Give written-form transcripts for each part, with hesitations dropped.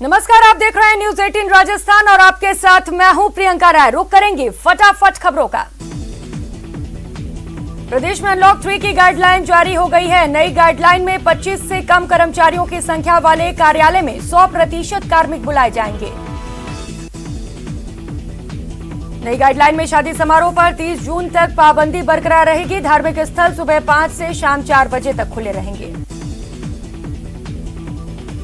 नमस्कार, आप देख रहे हैं न्यूज 18 राजस्थान और आपके साथ मैं हूं प्रियंका राय। रुक करेंगे फटाफट खबरों का। प्रदेश में अनलॉक 3 की गाइडलाइन जारी हो गई है। नई गाइडलाइन में 25 से कम कर्मचारियों की संख्या वाले कार्यालय में 100% कार्मिक बुलाए जाएंगे। नई गाइडलाइन में शादी समारोह पर 30 जून तक पाबंदी बरकरार रहेगी। धार्मिक स्थल सुबह 5 से शाम 4 बजे तक खुले रहेंगे।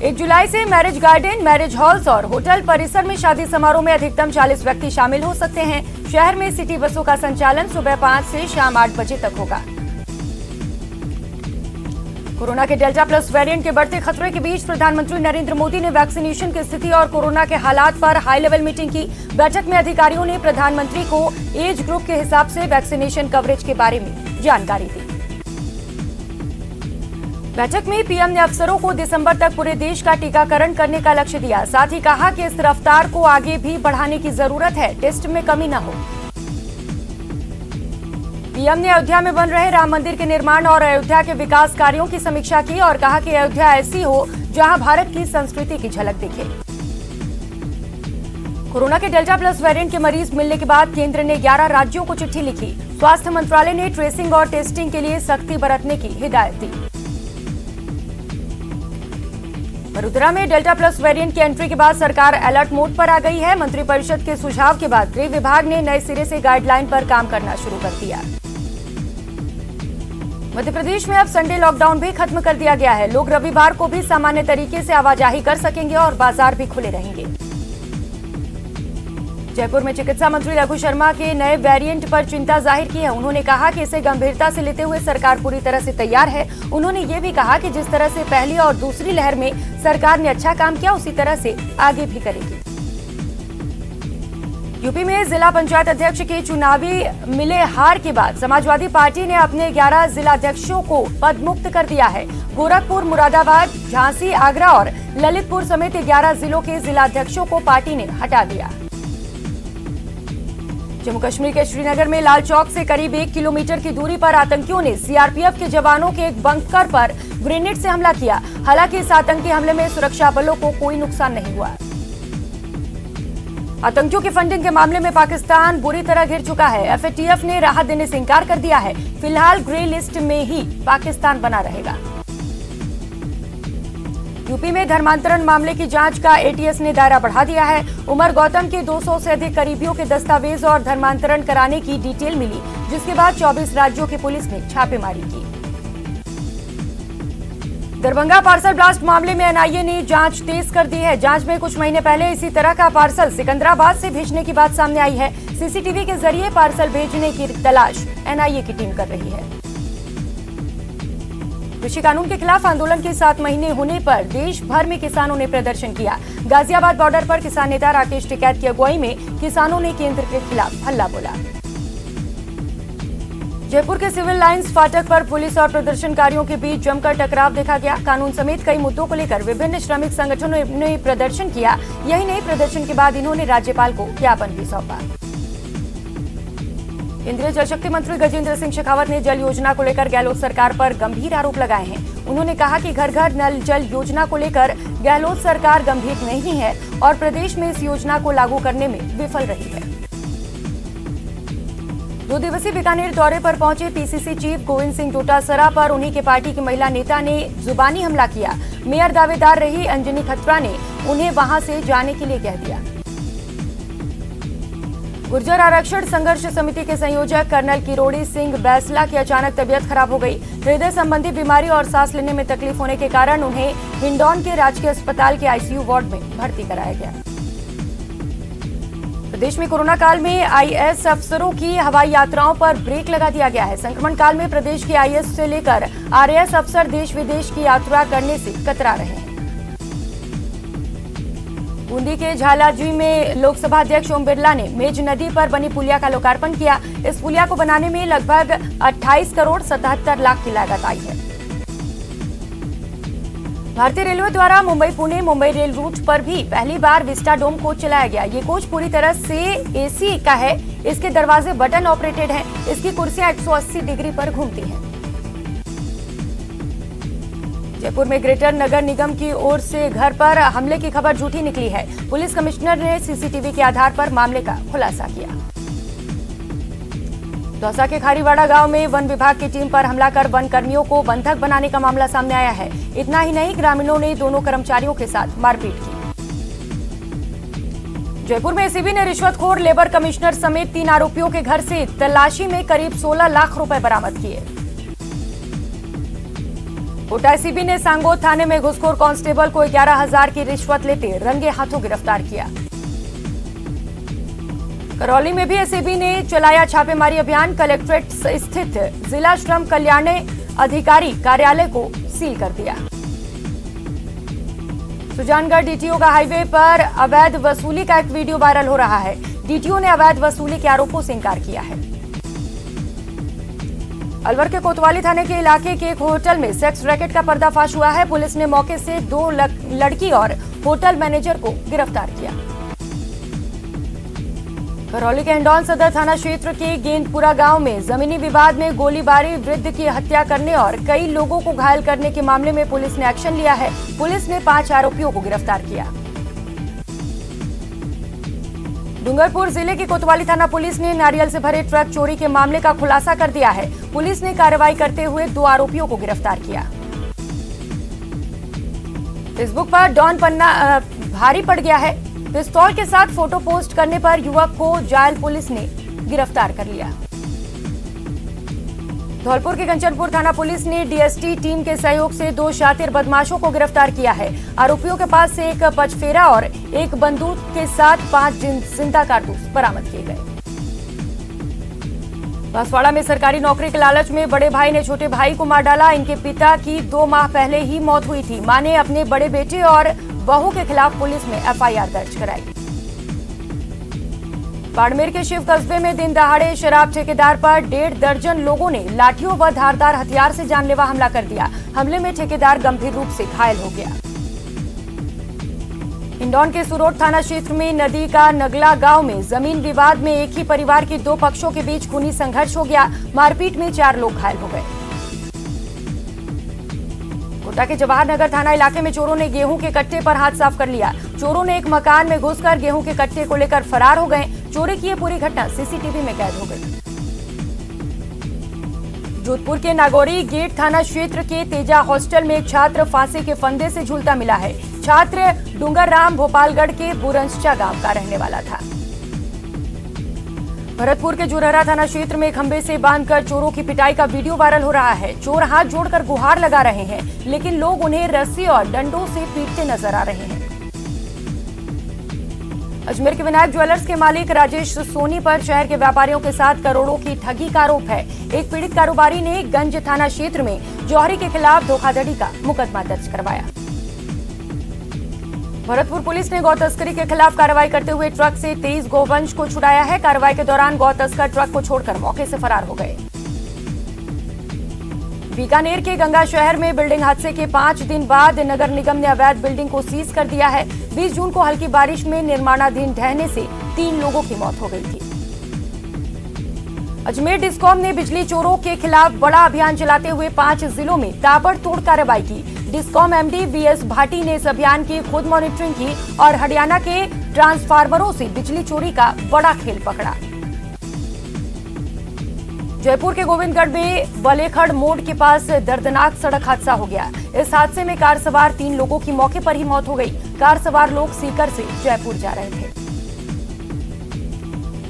1 जुलाई से मैरिज गार्डन, मैरिज हॉल्स और होटल परिसर में शादी समारोह में अधिकतम 40 व्यक्ति शामिल हो सकते हैं। शहर में सिटी बसों का संचालन सुबह 5 से शाम 8 बजे तक होगा। कोरोना के डेल्टा प्लस वेरिएंट के बढ़ते खतरे के बीच प्रधानमंत्री नरेंद्र मोदी ने वैक्सीनेशन की स्थिति और कोरोना के हालात पर हाई लेवल मीटिंग की। बैठक में अधिकारियों ने प्रधानमंत्री को एज ग्रुप के हिसाब से वैक्सीनेशन कवरेज के बारे में जानकारी दी। बैठक में पीएम ने अफसरों को दिसंबर तक पूरे देश का टीकाकरण करने का लक्ष्य दिया। साथ ही कहा कि इस रफ्तार को आगे भी बढ़ाने की जरूरत है, टेस्ट में कमी न हो। पीएम ने अयोध्या में बन रहे राम मंदिर के निर्माण और अयोध्या के विकास कार्यों की समीक्षा की और कहा कि अयोध्या ऐसी हो जहां भारत की संस्कृति की झलक दिखे। कोरोना के डेल्टा प्लस वेरिएंट के मरीज मिलने के बाद केंद्र ने 11 राज्यों को चिट्ठी लिखी। स्वास्थ्य मंत्रालय ने ट्रेसिंग और टेस्टिंग के लिए सख्ती बरतने की हिदायत दी। वडोदरा में डेल्टा प्लस वेरिएंट की एंट्री के बाद सरकार अलर्ट मोड पर आ गई है। मंत्रिपरिषद के सुझाव के बाद गृह विभाग ने नए सिरे से गाइडलाइन पर काम करना शुरू कर दिया। मध्य प्रदेश में अब संडे लॉकडाउन भी खत्म कर दिया गया है। लोग रविवार को भी सामान्य तरीके से आवाजाही कर सकेंगे और बाजार भी खुले रहेंगे। जयपुर में चिकित्सा मंत्री रघु शर्मा के नए वेरिएंट पर चिंता जाहिर की है। उन्होंने कहा कि इसे गंभीरता से लेते हुए सरकार पूरी तरह से तैयार है। उन्होंने ये भी कहा कि जिस तरह से पहली और दूसरी लहर में सरकार ने अच्छा काम किया, उसी तरह से आगे भी करेगी। यूपी में जिला पंचायत अध्यक्ष के चुनावी मिले हार के बाद समाजवादी पार्टी ने अपने 11 जिलाध्यक्षों को पदमुक्त कर दिया है। गोरखपुर, मुरादाबाद, झांसी, आगरा और ललितपुर समेत 11 जिलों के जिलाध्यक्षों को पार्टी ने हटा दिया। जम्मू कश्मीर के श्रीनगर में लाल चौक से करीब 1 किलोमीटर की दूरी पर आतंकियों ने सीआरपीएफ के जवानों के एक बंकर पर ग्रेनेड से हमला किया। हालांकि इस आतंकी हमले में सुरक्षा बलों को कोई नुकसान नहीं हुआ। आतंकियों की फंडिंग के मामले में पाकिस्तान बुरी तरह घिर चुका है। एफएटीएफ ने राहत देने से इंकार कर दिया है। फिलहाल ग्रे लिस्ट में ही पाकिस्तान बना रहेगा। यूपी में धर्मांतरण मामले की जांच का एटीएस ने दायरा बढ़ा दिया है। उमर गौतम के 200 से अधिक करीबियों के दस्तावेज और धर्मांतरण कराने की डिटेल मिली, जिसके बाद 24 राज्यों की पुलिस ने छापेमारी की। दरभंगा पार्सल ब्लास्ट मामले में एनआईए ने जांच तेज कर दी है। जांच में कुछ महीने पहले इसी तरह का पार्सल सिकंदराबाद से भेजने की बात सामने आई है। सीसीटीवी के जरिए पार्सल भेजने की तलाश एनआईए की टीम कर रही है। कृषि कानून के खिलाफ आंदोलन के 7 महीने होने पर देश भर में किसानों ने प्रदर्शन किया। गाजियाबाद बॉर्डर पर किसान नेता राकेश टिकैत की अगुवाई में किसानों ने केंद्र के खिलाफ हल्ला बोला। जयपुर के सिविल लाइंस फाटक पर पुलिस और प्रदर्शनकारियों के बीच जमकर टकराव देखा गया। कानून समेत कई मुद्दों को लेकर विभिन्न श्रमिक संगठनों ने प्रदर्शन किया। यही नहीं, प्रदर्शन के बाद इन्होंने राज्यपाल को ज्ञापन भी सौंपा। केंद्रीय जल शक्ति मंत्री गजेंद्र सिंह शेखावत ने जल योजना को लेकर गहलोत सरकार पर गंभीर आरोप लगाए हैं। उन्होंने कहा कि घर घर नल जल योजना को लेकर गहलोत सरकार गंभीर नहीं है और प्रदेश में इस योजना को लागू करने में विफल रही है। 2 दिवसीय बीकानेर दौरे पर पहुंचे पीसीसी चीफ गोविंद सिंह डोटासरा पर उन्हीं के पार्टी की महिला नेता ने जुबानी हमला किया। मेयर दावेदार रही अंजनी खत्रा ने उन्हें वहां से जाने के लिए कह दिया। गुर्जर आरक्षण संघर्ष समिति के संयोजक कर्नल किरोड़ी सिंह बैसला की अचानक तबीयत खराब हो गई। हृदय संबंधी बीमारी और सांस लेने में तकलीफ होने के कारण उन्हें हिंडौन के राजकीय अस्पताल के आईसीयू वार्ड में भर्ती कराया गया। प्रदेश में कोरोना काल में आईएएस अफसरों की हवाई यात्राओं पर ब्रेक लगा दिया गया है। संक्रमण काल में प्रदेश के आईएएस से लेकर आरएएस अफसर देश विदेश की यात्रा करने से कतरा रहे हैं। बूंदी के झालाजी में लोकसभा अध्यक्ष ओम बिरला ने मेज नदी पर बनी पुलिया का लोकार्पण किया। इस पुलिया को बनाने में लगभग 28 करोड़ 77 लाख की लागत आई है। भारतीय रेलवे द्वारा मुंबई पुणे मुंबई रेल रूट पर भी पहली बार विस्टाडोम कोच चलाया गया। ये कोच पूरी तरह से एसी का है। इसके दरवाजे बटन ऑपरेटेड हैं। इसकी कुर्सियां 180 डिग्री पर घूमती हैं। जयपुर में ग्रेटर नगर निगम की ओर से घर पर हमले की खबर झूठी निकली है। पुलिस कमिश्नर ने सीसीटीवी के आधार पर मामले का खुलासा किया। दौसा के खारीवाड़ा गांव में वन विभाग की टीम पर हमला कर वन कर्मियों को बंधक बनाने का मामला सामने आया है। इतना ही नहीं, ग्रामीणों ने दोनों कर्मचारियों के साथ मारपीट की। जयपुर में एसीबी ने रिश्वतखोर लेबर कमिश्नर समेत 3 आरोपियों के घर से तलाशी में करीब 16 लाख रुपए बरामद किए। कोटा एसीबी ने सांगोद थाने में घुसखोर कांस्टेबल को 11,000 की रिश्वत लेते रंगे हाथों गिरफ्तार किया। करौली में भी एसीबी ने चलाया छापेमारी अभियान। कलेक्ट्रेट स्थित जिला श्रम कल्याण अधिकारी कार्यालय को सील कर दिया। सुजानगढ़ डीटीओ का हाईवे पर अवैध वसूली का एक वीडियो वायरल हो रहा है। डीटीओ ने अवैध वसूली के आरोपों से इंकार किया है। अलवर के कोतवाली थाने के इलाके के एक होटल में सेक्स रैकेट का पर्दाफाश हुआ है। पुलिस ने मौके से 2 लड़की और होटल मैनेजर को गिरफ्तार किया। करौली के हिंडौन सदर थाना क्षेत्र के गेंदपुरा गांव में जमीनी विवाद में गोलीबारी, वृद्ध की हत्या करने और कई लोगों को घायल करने के मामले में पुलिस ने एक्शन लिया है। पुलिस ने 5 आरोपियों को गिरफ्तार किया। डूंगरपुर जिले की कोतवाली थाना पुलिस ने नारियल से भरे ट्रक चोरी के मामले का खुलासा कर दिया है। पुलिस ने कार्रवाई करते हुए 2 आरोपियों को गिरफ्तार किया। फेसबुक पर डॉन पन्ना भारी पड़ गया है। पिस्तौल के साथ फोटो पोस्ट करने पर युवक को जायल पुलिस ने गिरफ्तार कर लिया। धौलपुर के कंचनपुर थाना पुलिस ने डीएसटी टीम के सहयोग से 2 शातिर बदमाशों को गिरफ्तार किया है। आरोपियों के पास से एक पचफेरा और एक बंदूक के साथ 5 जिंदा कारतूस बरामद किए गए। बांसवाड़ा में सरकारी नौकरी के लालच में बड़े भाई ने छोटे भाई को मार डाला। इनके पिता की 2 माह पहले ही मौत हुई थी। मां ने अपने बड़े बेटे और बहू के खिलाफ पुलिस में एफआईआर दर्ज कराई। बाड़मेर के शिव कस्बे में दिन दहाड़े शराब ठेकेदार पर 1.5 दर्जन लोगों ने लाठियों व धारदार हथियार से जानलेवा हमला कर दिया। हमले में ठेकेदार गंभीर रूप से घायल हो गया। हिंडौन के सुरोट थाना क्षेत्र में नदी का नगला गांव में जमीन विवाद में एक ही परिवार के 2 पक्षों के बीच खूनी संघर्ष हो गया। मारपीट में 4 लोग घायल हो गए। कोटा के जवाहर नगर थाना इलाके में चोरों ने गेहूं के कट्टे पर हाथ साफ कर लिया। चोरों ने एक मकान में घुसकर गेहूं के कट्टे को लेकर फरार हो गए। चोरी की ये पूरी घटना सीसीटीवी में कैद हो गई। जोधपुर के नागौरी गेट थाना क्षेत्र के तेजा हॉस्टल में एक छात्र फांसी के फंदे से झूलता मिला है। छात्र डूंगरराम भोपालगढ़ के बुरंसचा गांव का रहने वाला था। भरतपुर के जुरहरा थाना क्षेत्र में खंबे से बांधकर चोरों की पिटाई का वीडियो वायरल हो रहा है। चोर हाथ जोड़कर गुहार लगा रहे हैं, लेकिन लोग उन्हें रस्सी और डंडों से पीटते नजर आ रहे हैं। अजमेर के विनायक ज्वेलर्स के मालिक राजेश सोनी पर शहर के व्यापारियों के साथ करोड़ों की ठगी का आरोप है। एक पीड़ित कारोबारी ने गंज थाना क्षेत्र में जौहरी के खिलाफ धोखाधड़ी का मुकदमा दर्ज करवाया। भरतपुर पुलिस ने गौ तस्करी के खिलाफ कार्रवाई करते हुए ट्रक से 23 गोवंश को छुड़ाया है। कार्रवाई के दौरान गौ तस्कर ट्रक को छोड़कर मौके से फरार हो गए। बीकानेर के गंगा शहर में बिल्डिंग हादसे के 5 दिन बाद नगर निगम ने अवैध बिल्डिंग को सीज कर दिया है। 20 जून को हल्की बारिश में निर्माणाधीन ढहने से 3 लोगों की मौत हो गई थी। अजमेर डिस्कॉम ने बिजली चोरों के खिलाफ बड़ा अभियान चलाते हुए 5 जिलों में ताबड़तोड़ कार्रवाई की। डिस्कॉम एमडी वीएस भाटी ने इस अभियान की खुद मॉनिटरिंग की और हरियाणा के ट्रांसफार्मरों से बिजली चोरी का बड़ा खेल पकड़ा। जयपुर के गोविंदगढ़ में बलेखड़ मोड़ के पास दर्दनाक सड़क हादसा हो गया। इस हादसे में कार सवार 3 लोगों की मौके पर ही मौत हो गई। कार सवार लोग सीकर से जयपुर जा रहे थे।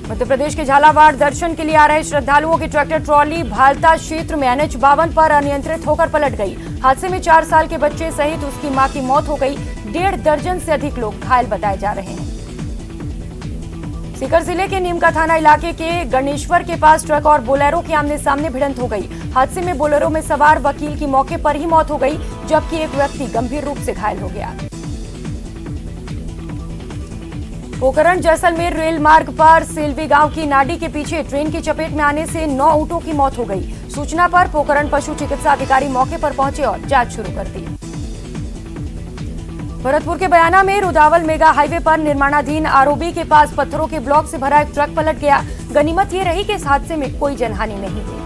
मध्य प्रदेश के झालावाड़ दर्शन के लिए आ रहे श्रद्धालुओं की ट्रैक्टर ट्रॉली भालता क्षेत्र में NH 52 पर अनियंत्रित होकर पलट गई। हादसे में 4 साल के बच्चे सहित उसकी मां की मौत हो गई। 1.5 दर्जन से अधिक लोग घायल बताए जा रहे हैं। सीकर जिले के नीमका थाना इलाके के गणेश्वर के पास ट्रक और बोलेरो की आमने सामने भिड़ंत हो गई। हादसे में बोलेरो में सवार वकील की मौके पर ही मौत हो गई, जबकि एक व्यक्ति गंभीर रूप से घायल हो गया। पोखरण जैसलमेर रेल मार्ग पर सिलवी गांव की नाडी के पीछे ट्रेन की चपेट में आने से 9 ऊंटों की मौत हो गई। सूचना पर पोखरण पशु चिकित्सा अधिकारी मौके पर पहुंचे और जांच शुरू कर दी। भरतपुर के बयाना में रुदावल मेगा हाईवे पर निर्माणाधीन आरओबी के पास पत्थरों के ब्लॉक से भरा एक ट्रक पलट गया। गनीमत ये रही कि इस हादसे में कोई जनहानि नहीं हुई।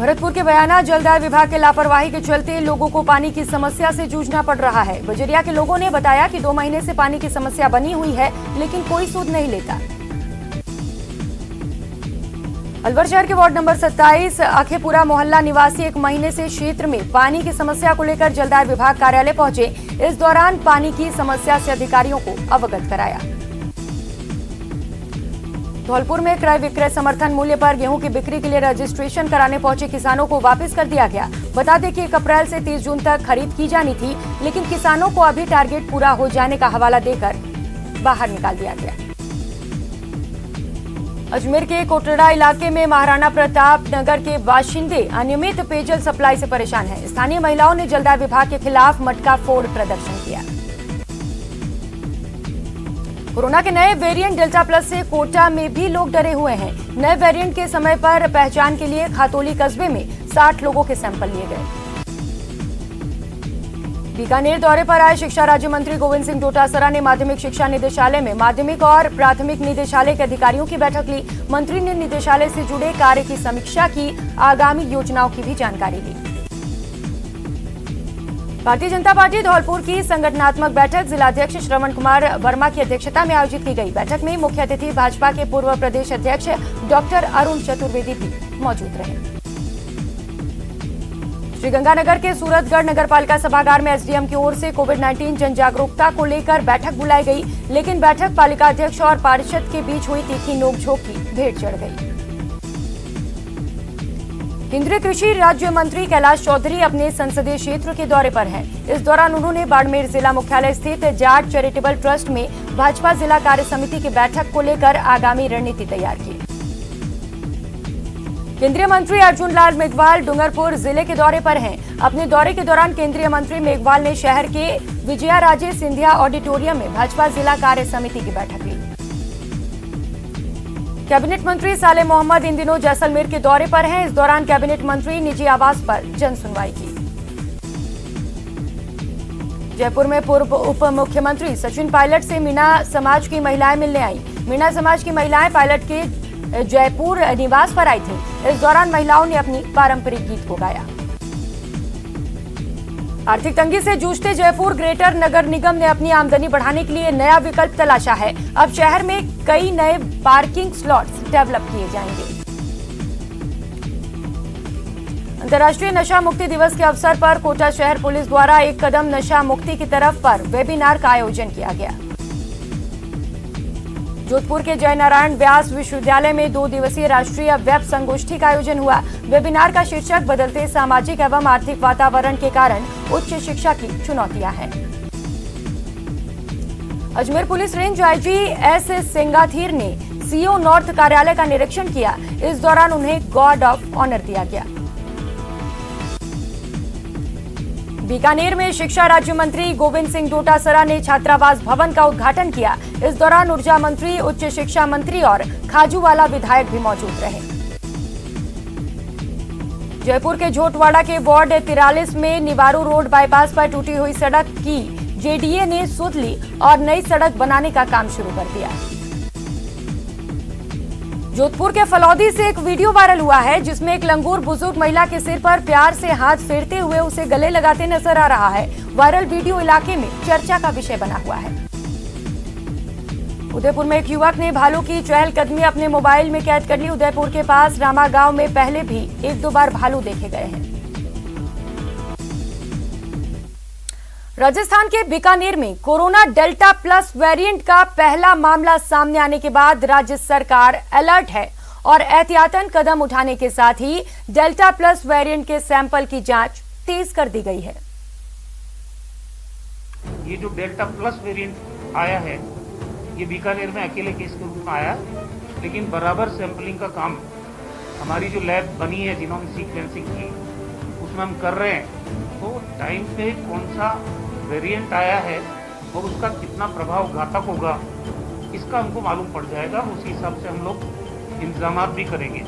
भरतपुर के बयाना जलदाय विभाग के लापरवाही के चलते लोगों को पानी की समस्या से जूझना पड़ रहा है। बजरिया के लोगों ने बताया कि 2 महीने से पानी की समस्या बनी हुई है, लेकिन कोई सुध नहीं लेता। अलवर शहर के वार्ड नंबर 27 अखेपुरा मोहल्ला निवासी 1 महीने से क्षेत्र में पानी की समस्या को लेकर जलदाय विभाग कार्यालय पहुंचे। इस दौरान पानी की समस्या से अधिकारियों को अवगत कराया। धौलपुर में क्रय विक्रय समर्थन मूल्य पर गेहूं की बिक्री के लिए रजिस्ट्रेशन कराने पहुंचे किसानों को वापस कर दिया गया। बता दें कि 1 अप्रैल से 30 जून तक खरीद की जानी थी, लेकिन किसानों को अभी टारगेट पूरा हो जाने का हवाला देकर बाहर निकाल दिया गया। अजमेर के कोटड़ा इलाके में महाराणा प्रताप नगर के बाशिंदे अनियमित पेयजल सप्लाई से परेशान हैं। स्थानीय महिलाओं ने जलदाय विभाग के खिलाफ मटका फोड़ प्रदर्शन किया। कोरोना के नए वेरिएंट डेल्टा प्लस से कोटा में भी लोग डरे हुए हैं। नए वेरिएंट के समय पर पहचान के लिए खातोली कस्बे में 60 लोगों के सैंपल लिए गए। बीकानेर दौरे पर आए शिक्षा राज्य मंत्री गोविंद सिंह डोटासरा ने माध्यमिक शिक्षा निदेशालय में माध्यमिक और प्राथमिक निदेशालय के अधिकारियों की बैठक ली। मंत्री ने निदेशालय से जुड़े कार्य की समीक्षा की, आगामी योजनाओं की भी जानकारी ली। भारतीय जनता पार्टी धौलपुर की संगठनात्मक बैठक जिलाध्यक्ष श्रवण कुमार वर्मा की अध्यक्षता में आयोजित की गई। बैठक में मुख्य अतिथि भाजपा के पूर्व प्रदेश अध्यक्ष डॉक्टर अरुण चतुर्वेदी भी मौजूद रहे। श्रीगंगानगर के सूरतगढ़ नगरपालिका सभागार में एसडीएम की ओर से कोविड-19 जन जागरूकता को लेकर बैठक बुलाई गई, लेकिन बैठक पालिका अध्यक्ष और पार्षद के बीच हुई तीखी नोकझोंक की भेंट चढ़ गई। केंद्रीय कृषि राज्य मंत्री कैलाश चौधरी अपने संसदीय क्षेत्र के दौरे पर हैं। इस दौरान उन्होंने बाड़मेर जिला मुख्यालय स्थित जाट चैरिटेबल ट्रस्ट में भाजपा जिला कार्य समिति की बैठक को लेकर आगामी रणनीति तैयार की। केंद्रीय मंत्री अर्जुन लाल मेघवाल डूंगरपुर जिले के दौरे पर हैं। अपने दौरे के दौरान केंद्रीय मंत्री मेघवाल ने शहर के विजया राजे सिंधिया ऑडिटोरियम में भाजपा जिला कार्य समिति की बैठक ली। कैबिनेट मंत्री साले मोहम्मद इन दिनों जैसलमेर के दौरे पर हैं। इस दौरान कैबिनेट मंत्री निजी आवास पर जन सुनवाई की। जयपुर में पूर्व उप मुख्यमंत्री सचिन पायलट से मीणा समाज की महिलाएं मिलने आई। मीणा समाज की महिलाएं पायलट के जयपुर निवास पर आई थी। इस दौरान महिलाओं ने अपनी पारंपरिक गीत को गाया। आर्थिक तंगी से जूझते जयपुर ग्रेटर नगर निगम ने अपनी आमदनी बढ़ाने के लिए नया विकल्प तलाशा है। अब शहर में कई नए पार्किंग स्लॉट्स डेवलप किए जाएंगे। अंतर्राष्ट्रीय नशा मुक्ति दिवस के अवसर पर कोटा शहर पुलिस द्वारा एक कदम नशा मुक्ति की तरफ पर वेबिनार का आयोजन किया गया। जोधपुर के जयनारायण व्यास विश्वविद्यालय में 2 दिवसीय राष्ट्रीय वेब संगोष्ठी का आयोजन हुआ। वेबिनार का शीर्षक बदलते सामाजिक एवं आर्थिक वातावरण के कारण उच्च शिक्षा की चुनौतियां हैं। Ajmer police range IG S Singathir ने सीओ नॉर्थ कार्यालय का निरीक्षण किया। इस दौरान उन्हें गॉर्ड ऑफ ऑनर दिया गया। बीकानेर में शिक्षा राज्य मंत्री गोविंद सिंह डोटासरा ने छात्रावास भवन का उद्घाटन किया। इस दौरान ऊर्जा मंत्री, उच्च शिक्षा मंत्री और खाजूवाला विधायक भी मौजूद रहे। जयपुर के झोटवाड़ा के वार्ड 43 में निवारू रोड बाईपास पर टूटी हुई सड़क की जेडीए ने सुध ली और नई सड़क बनाने का काम शुरू कर दिया। जोधपुर के फलौदी से एक वीडियो वायरल हुआ है, जिसमें एक लंगूर बुजुर्ग महिला के सिर पर प्यार से हाथ फेरते हुए उसे गले लगाते नजर आ रहा है। वायरल वीडियो इलाके में चर्चा का विषय बना हुआ है। उदयपुर में एक युवक ने भालू की चहलकदमी अपने मोबाइल में कैद कर ली। उदयपुर के पास रामा गांव में पहले भी 1-2 बार भालू देखे गए हैं। राजस्थान के बीकानेर में कोरोना डेल्टा प्लस वेरिएंट का पहला मामला सामने आने के बाद राज्य सरकार अलर्ट है और एहतियातन कदम उठाने के साथ ही डेल्टा प्लस वेरिएंट के सैंपल की जांच तेज कर दी गई है। ये जो डेल्टा प्लस वेरिएंट आया है, ये बीकानेर में अकेले केस के रूप में आया, लेकिन बराबर सैंपलिंग का काम हमारी जो लैब बनी है, जिन्होंने सीक्वेंसिंग की, उसमें हम कर रहे हैं। तो टाइम पे कौन सा वेरिएंट आया है और उसका कितना प्रभाव घातक होगा, इसका हमको मालूम पड़ जाएगा। उसी हिसाब से हम लोग इंतजाम भी करेंगे।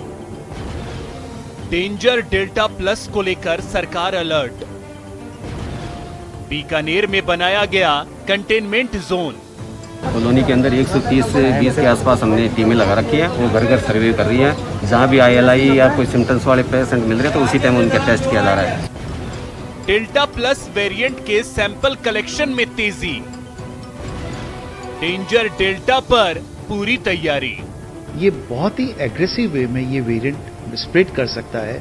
डेंजर डेल्टा प्लस को लेकर सरकार अलर्ट। बीकानेर में बनाया गया कंटेनमेंट जोन। कॉलोनी के अंदर 130 से 20 के आसपास हमने टीमें लगा रखी है। वो घर घर सर्वे कर रही है। जहाँ भी ILI या कोई सिम्टम्स वाले पेशेंट मिल रहे हैं तो उसी टाइम उनका टेस्ट किया जा रहा है। डेल्टा प्लस वेरिएंट के सैंपल कलेक्शन में तेजी, डेंजर डेल्टा पर पूरी तैयारी। ये बहुत ही एग्रेसिव वे में ये वेरिएंट स्प्रेड कर सकता है।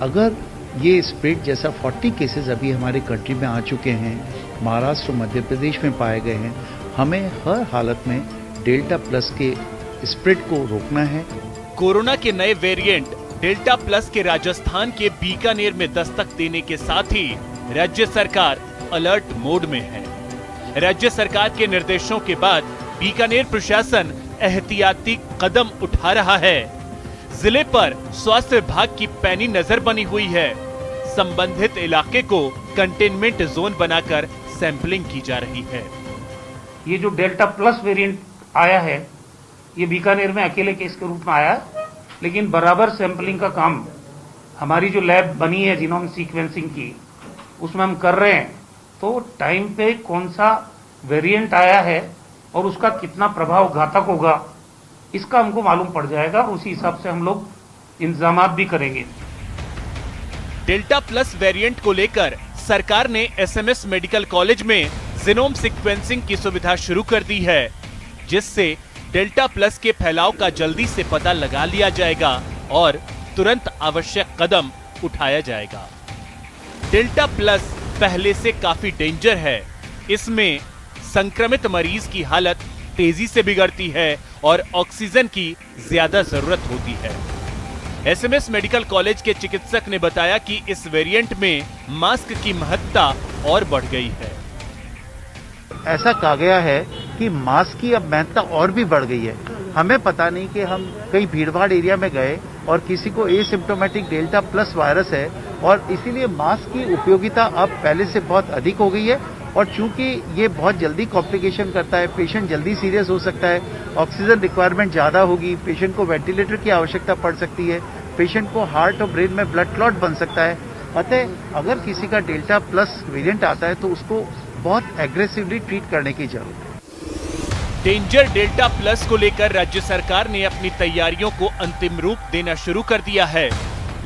अगर ये स्प्रेड जैसा 40 केसेस अभी हमारे कंट्री में आ चुके हैं, महाराष्ट्र मध्य प्रदेश में पाए गए हैं, हमें हर हालत में डेल्टा प्लस के स्प्रेड को रोकना है। कोरोना के नए वेरिएंट डेल्टा प्लस के राजस्थान के बीकानेर में दस्तक देने के साथ ही राज्य सरकार अलर्ट मोड में है। राज्य सरकार के निर्देशों के बाद बीकानेर प्रशासन एहतियाती कदम उठा रहा है। जिले पर स्वास्थ्य विभाग की पैनी नजर बनी हुई है। संबंधित इलाके को कंटेनमेंट जोन बनाकर सैंपलिंग की जा रही है। ये जो डेल्टा प्लस वेरिएंट आया है, ये बीकानेर में अकेले केस के रूप में आया, लेकिन बराबर सैंपलिंग का काम हमारी जो लैब बनी है जीनोम सीक्वेंसिंग की, उसमें हम कर रहे हैं। तो टाइम पे कौन सा वेरिएंट आया है और उसका कितना प्रभाव घातक होगा, इसका हमको मालूम पड़ जाएगा। उसी हिसाब से हम लोग इंतजाम भी करेंगे। डेल्टा प्लस वेरिएंट को लेकर सरकार ने SMS मेडिकल कॉलेज में जीनोम सीक्वेंसिंग की सुविधा शुरू कर दी है, जिससे डेल्टा प्लस के फैलाव का जल्दी से पता लगा लिया जाएगा और तुरंत आवश्यक कदम उठाया जाएगा। डेल्टा प्लस पहले से काफी डेंजर है। इसमें संक्रमित मरीज की हालत तेजी से बिगड़ती है और ऑक्सीजन की ज्यादा जरूरत होती है। SMS मेडिकल कॉलेज के चिकित्सक ने बताया कि इस वेरिएंट में मास्क की महत्ता और बढ़ गई है। ऐसा कहा गया है कि मास्क की अब महत्ता और भी बढ़ गई है। हमें पता नहीं कि हम कहीं भीड़भाड़ एरिया में गए और किसी को एसिम्प्टोमेटिक डेल्टा प्लस वायरस है, और इसीलिए मास्क की उपयोगिता अब पहले से बहुत अधिक हो गई है। और चूंकि ये बहुत जल्दी कॉम्प्लिकेशन करता है, पेशेंट जल्दी सीरियस हो सकता है, ऑक्सीजन रिक्वायरमेंट ज्यादा होगी, पेशेंट को वेंटिलेटर की आवश्यकता पड़ सकती है, पेशेंट को हार्ट और ब्रेन में ब्लड क्लॉट बन सकता है। अतः अगर किसी का डेल्टा प्लस वेरिएंट आता है तो उसको बहुत एग्रेसिवली ट्रीट करने की जरूरत है। डेंजर डेल्टा प्लस को लेकर राज्य सरकार ने अपनी तैयारियों को अंतिम रूप देना शुरू कर दिया है,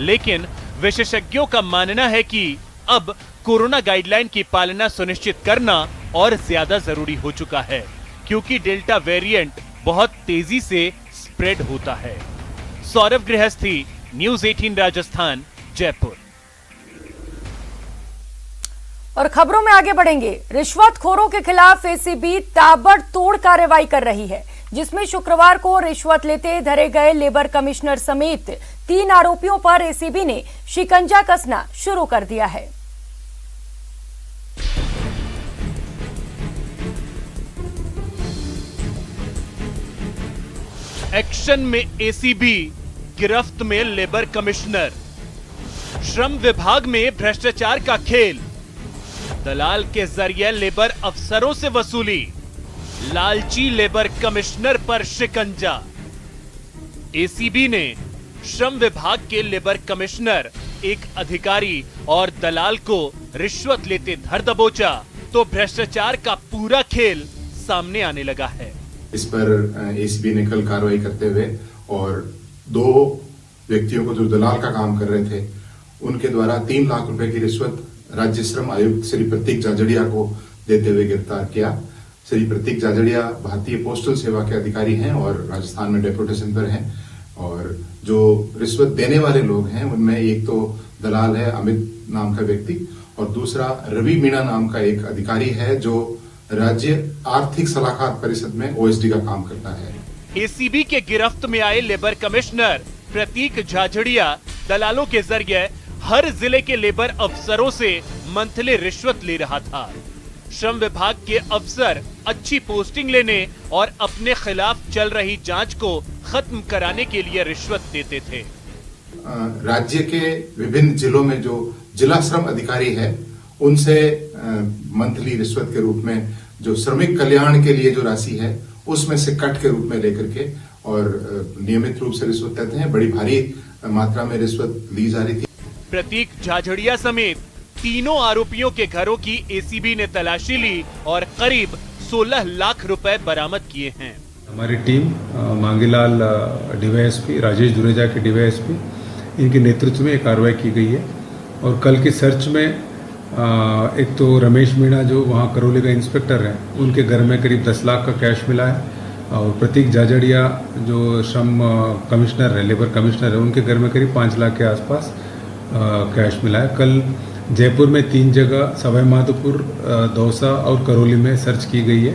लेकिन विशेषज्ञों का मानना है कि अब कोरोना गाइडलाइन की पालना सुनिश्चित करना और ज्यादा जरूरी हो चुका है, क्योंकि डेल्टा वेरिएंट बहुत तेजी से स्प्रेड होता है। सौरभ गृहस्थी, न्यूज़ 18 राजस्थान, जयपुर। और खबरों में आगे बढ़ेंगे। रिश्वतखोरों के खिलाफ ACB ताबड़तोड़ कार्रवाई कर रही है, जिसमें शुक्रवार को रिश्वत लेते धरे गए लेबर कमिश्नर समेत 3 आरोपियों पर ACB ने शिकंजा कसना शुरू कर दिया है। एक्शन में ACB, गिरफ्त में लेबर कमिश्नर। श्रम विभाग में भ्रष्टाचार का खेल, दलाल के जरिए लेबर अफसरों से वसूली, लालची लेबर कमिश्नर पर शिकंजा। ACB ने श्रम विभाग के लेबर कमिश्नर, एक अधिकारी और दलाल को रिश्वत लेते धर दबोचा तो भ्रष्टाचार का पूरा खेल सामने आने लगा है। इस पर ACB ने कल कार्रवाई करते हुए और 2 व्यक्तियों को जो दलाल का काम कर रहे थे, उनके द्वारा 3 लाख रुपए की रिश्वत राज्य श्रम आयुक्त श्री प्रतीक जाजड़िया को देते हुए गिरफ्तार किया। श्री प्रतीक जाजड़िया भारतीय पोस्टल सेवा के अधिकारी हैं और राजस्थान में डेपुटेशन पर हैं। और जो रिश्वत देने वाले लोग हैं उनमें एक तो दलाल है अमित नाम का व्यक्ति, और दूसरा रवि मीणा नाम का एक अधिकारी है जो राज्य आर्थिक सलाहकार परिषद में OSD का काम करता है। ACB के गिरफ्त में आए लेबर कमिश्नर प्रतीक झाझड़िया दलालों के जरिए हर जिले के लेबर अफसरों से मंथली रिश्वत ले रहा था। श्रम विभाग के अफसर अच्छी पोस्टिंग लेने और अपने खिलाफ चल रही जांच को खत्म कराने के लिए रिश्वत देते थे। राज्य के विभिन्न जिलों में जो जिला श्रम अधिकारी है उनसे मंथली रिश्वत के रूप में जो श्रमिक कल्याण के लिए जो राशि है उसमें से कट के रूप में लेकर के और नियमित रूप से रिश्वत देते हैं। बड़ी भारी मात्रा में रिश्वत ली जा रही थी। प्रतीक झाझड़िया समेत तीनों आरोपियों के घरों की एसीबी ने तलाशी ली और करीब 16 लाख रुपए बरामद किए हैं। हमारी टीम मांगीलाल डीवाईएसपी, राजेश दुरेजा के डीवाईएसपी, इनके नेतृत्व में एक कार्रवाई की गई है। और कल की सर्च में एक तो रमेश मीणा जो वहाँ करौली का इंस्पेक्टर है, उनके घर में करीब 10 लाख का कैश मिला है। और प्रतीक जाजड़िया जो श्रम कमिश्नर है, लेबर कमिश्नर है, उनके घर में करीब 5 लाख के आसपास कैश मिला है। कल जयपुर में 3 जगह, सवाई माधोपुर, दौसा और करौली में सर्च की गई है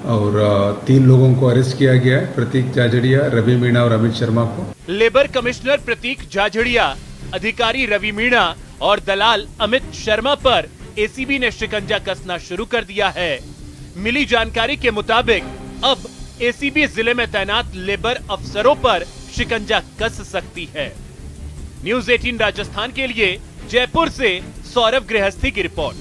और 3 लोगों को अरेस्ट किया गया है, प्रतीक जाजड़िया, रवि मीणा और अमित शर्मा को। लेबर कमिश्नर प्रतीक जाजड़िया, अधिकारी रवि मीणा और दलाल अमित शर्मा पर एसीबी ने शिकंजा कसना शुरू कर दिया है। मिली जानकारी के मुताबिक अब एसीबी जिले में तैनात लेबर अफसरों पर शिकंजा कस सकती है। न्यूज़ 18 राजस्थान के लिए जयपुर से सौरभ गृहस्थी की रिपोर्ट।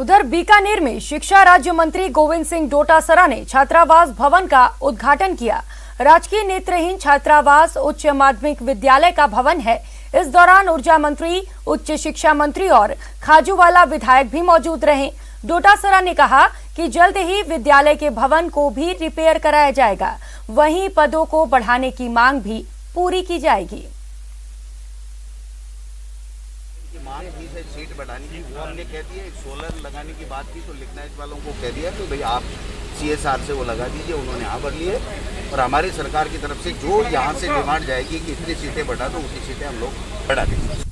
उधर बीकानेर में शिक्षा राज्य मंत्री गोविंद सिंह डोटासरा ने छात्रावास भवन का उद्घाटन किया। राजकीय नेत्रहीन छात्रावास उच्च माध्यमिक विद्यालय का भवन है। इस दौरान ऊर्जा मंत्री, उच्च शिक्षा मंत्री और खाजूवाला विधायक भी मौजूद रहे। डोटासरा ने कहा कि जल्द ही विद्यालय के भवन को भी रिपेयर कराया जाएगा, वहीं पदों को बढ़ाने की मांग भी पूरी की जाएगी। मांग थी से सीट बढ़ाने की, वो हमने कह दिया। सोलर लगाने की बात की तो लिग्नाइट वालों को कह दिया कि भाई आप CSR से वो लगा दीजिए, उन्होंने हाँ भर लिए। और हमारी सरकार की तरफ से जो यहाँ से डिमांड जाएगी कि इतनी सीटें बढ़ा दो, उतनी सीटें हम लोग बढ़ा देंगे।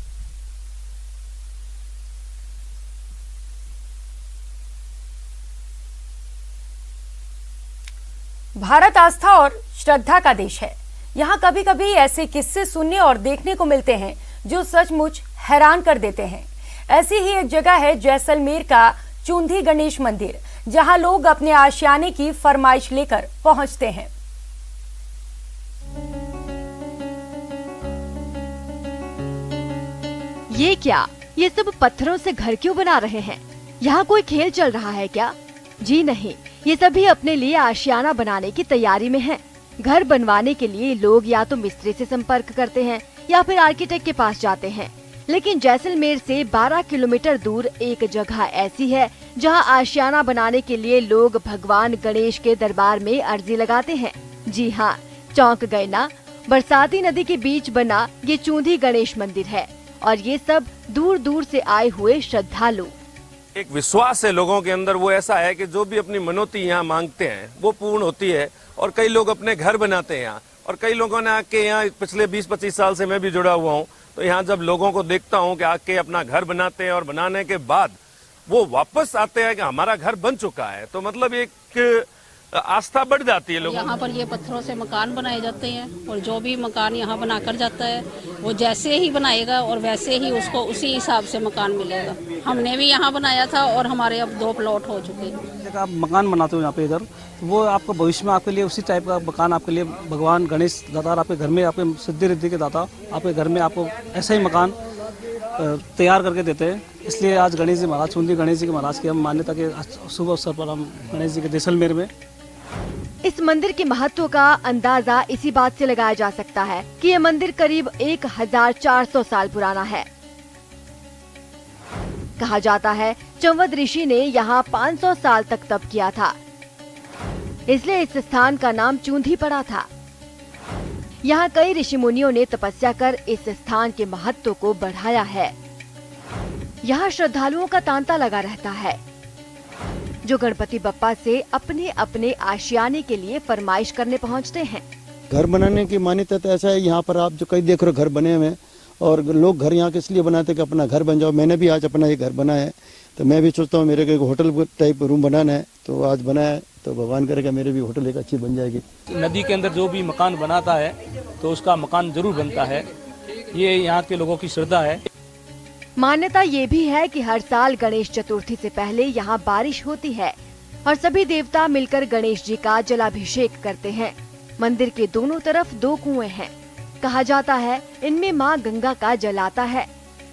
भारत आस्था और श्रद्धा का देश है। यहाँ कभी कभी ऐसे किस्से सुनने और देखने को मिलते हैं जो सचमुच हैरान कर देते हैं। ऐसी ही एक जगह है जैसलमेर का चूंधी गणेश मंदिर, जहां लोग अपने आशियाने की फरमाइश लेकर पहुंचते हैं। ये क्या? ये सब पत्थरों से घर क्यों बना रहे हैं? यहाँ कोई खेल चल रहा है क्या? जी नहीं, ये सभी अपने लिए आशियाना बनाने की तैयारी में हैं। घर बनवाने के लिए लोग या तो मिस्त्री से संपर्क करते हैं या फिर आर्किटेक्ट के पास जाते हैं। लेकिन जैसलमेर से 12 किलोमीटर दूर एक जगह ऐसी है जहां आशियाना बनाने के लिए लोग भगवान गणेश के दरबार में अर्जी लगाते हैं। जी हाँ, चौंक गए ना? बरसाती नदी के बीच बना ये चूंधी गणेश मंदिर है और ये सब दूर दूर से आए हुए श्रद्धालु। एक विश्वास है लोगों के अंदर, वो ऐसा है कि जो भी अपनी मनौती यहाँ मांगते हैं वो पूर्ण होती है। और कई लोग अपने घर बनाते हैं यहाँ, और कई लोगों ने आके यहाँ पिछले 20-25 साल से मैं भी जुड़ा हुआ हूँ, तो यहाँ जब लोगों को देखता हूँ कि आके अपना घर बनाते हैं और बनाने के बाद वो वापस आते हैं कि हमारा घर बन चुका है, तो मतलब एक आस्था बढ़ जाती है लोगों। यहाँ पर ये पत्थरों से मकान बनाए जाते हैं और जो भी मकान यहाँ बनाकर जाता है वो जैसे ही बनाएगा और वैसे ही उसको उसी हिसाब से मकान मिलेगा। हमने भी यहाँ बनाया था और हमारे अब 2 प्लॉट हो चुके हैं। आप मकान बनाते हो यहाँ पे इधर, तो वो आपका भविष्य में आपके लिए उसी टाइप का मकान आपके लिए भगवान गणेश दाता आपके घर में, आपके सिद्धि रिद्धि के दाता आपके घर में आपको ऐसा ही मकान तैयार करके देते हैं। इसलिए आज गणेश जी महाराज, चूंधी गणेश जी के महाराज की हम मान्यता के शुभ अवसर पर हम गणेश जी के जैसलमेर में। इस मंदिर के महत्व का अंदाजा इसी बात से लगाया जा सकता है कि यह मंदिर करीब 1400 साल पुराना है। कहा जाता है चंवद ऋषि ने यहाँ 500 साल तक तप किया था, इसलिए इस स्थान का नाम चूंधी पड़ा था। यहाँ कई ऋषि मुनियों ने तपस्या कर इस स्थान के महत्व को बढ़ाया है। यहाँ श्रद्धालुओं का तांता लगा रहता है जो गणपति बप्पा से अपने अपने आशियाने के लिए फरमाइश करने पहुँचते हैं। घर बनाने की मान्यता तो ऐसा है, यहाँ पर आप जो कई देख रहे हो घर बने हुए, और लोग घर यहाँ किस लिए बनाते हैं कि अपना घर बन जाओ। मैंने भी आज अपना ये घर बनाया है, तो मैं भी सोचता हूँ मेरे को एक होटल टाइप रूम बनाना है, तो आज बनाया, तो भगवान करेगा मेरे भी होटल एक अच्छी बन जाएगी। नदी के अंदर जो भी मकान बनाता है तो उसका मकान जरूर बनता है, ये यहाँ के लोगों की श्रद्धा है। मान्यता ये भी है कि हर साल गणेश चतुर्थी से पहले यहाँ बारिश होती है और सभी देवता मिलकर गणेश जी का जलाभिषेक करते हैं। मंदिर के दोनों तरफ 2 कुएं हैं। कहा जाता है इनमें माँ गंगा का जल आता है।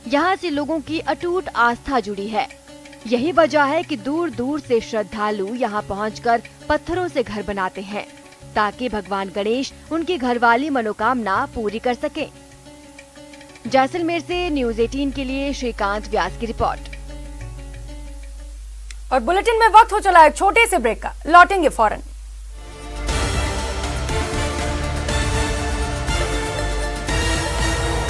यहाँ से लोगों की अटूट आस्था जुड़ी है। यही वजह है कि दूर दूर से श्रद्धालु यहाँ पहुँचकर पत्थरों से घर बनाते हैं ताकि भगवान गणेश उनकी घरवाली मनोकामना पूरी कर सके। जैसलमेर से न्यूज 18 के लिए श्रीकांत व्यास की रिपोर्ट। और बुलेटिन में वक्त हो चला है छोटे से ब्रेक का, लौटेंगे फौरन।